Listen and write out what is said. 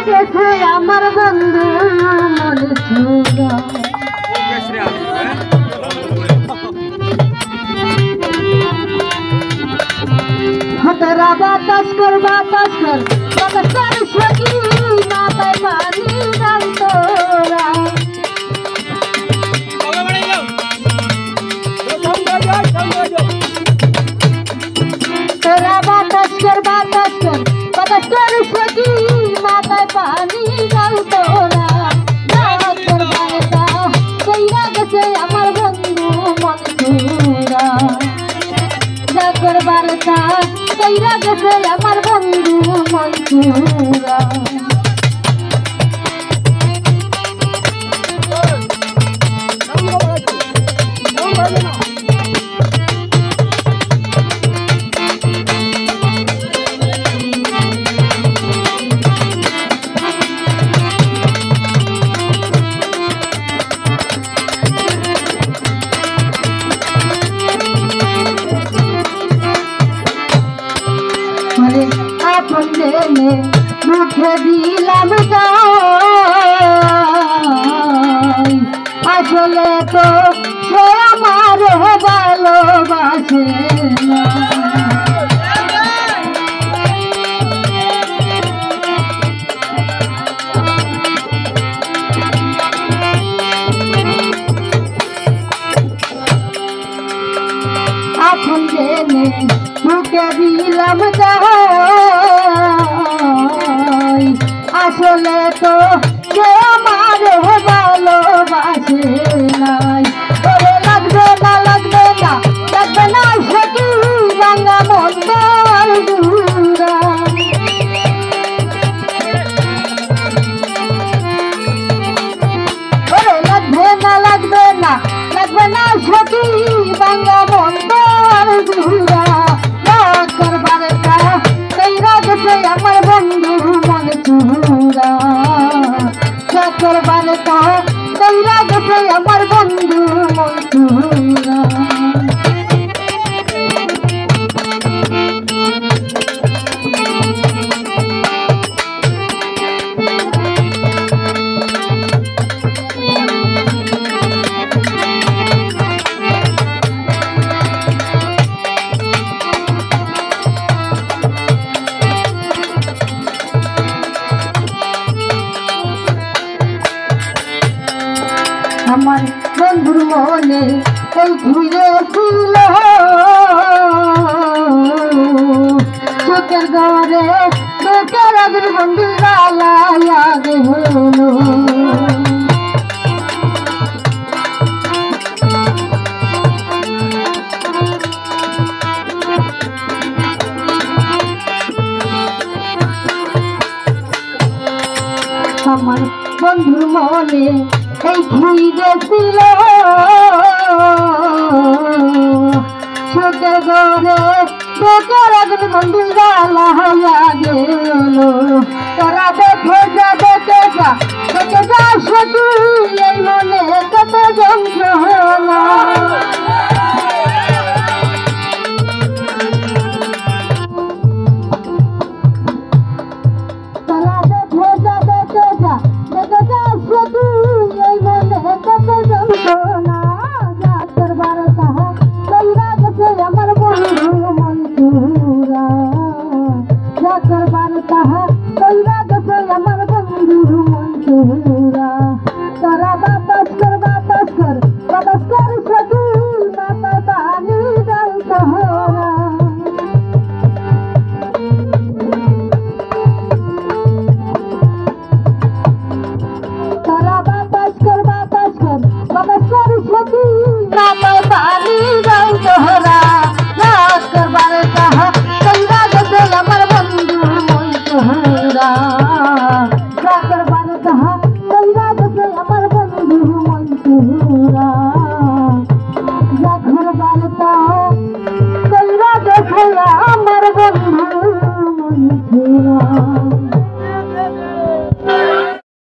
গেছে আমার বন্ধু মনে ছুড়া হাতেরা বাতাস কর সখী মাথায় পানি দাম তোরা তোরা বাতাস কর সখী মাথায় পানি দাম তোরা কইরা গেছে আমার বন্ধু মনে ছুড়া জাগর বারতা কইরা গেছে আমার বন্ধু মনে ছুড়া আপন জেনে মুখে দিলাম আসলে তো সে আমার ভালোবাসে না আপন জেনে মুখে দিলাম আসলে তো সে আমার ভালোবাসে নাই লাগবে না সখী ভাঙা মন দূরা লাগবে না সখী ভাঙা মন দূরা করবার কইরা গেছে আমার বন্ধু মনে ছুড়া করবার কইরা গেছে আমার বন্ধু মনে ছুড়া আমার বন্ধুর মনে এই ঘুরে ছিল চোখের ঘরে চোখের আগের বন্ধু লাগে হলো আমার বন্ধুর মনে এই ঘুরে ছিল চোখের ঘরে চোখের আগের বন্ধু গেল তোরা দেখে যা সখী এই মনে কত যন্ত্রণা আমার বন্ধু মন ছুড়া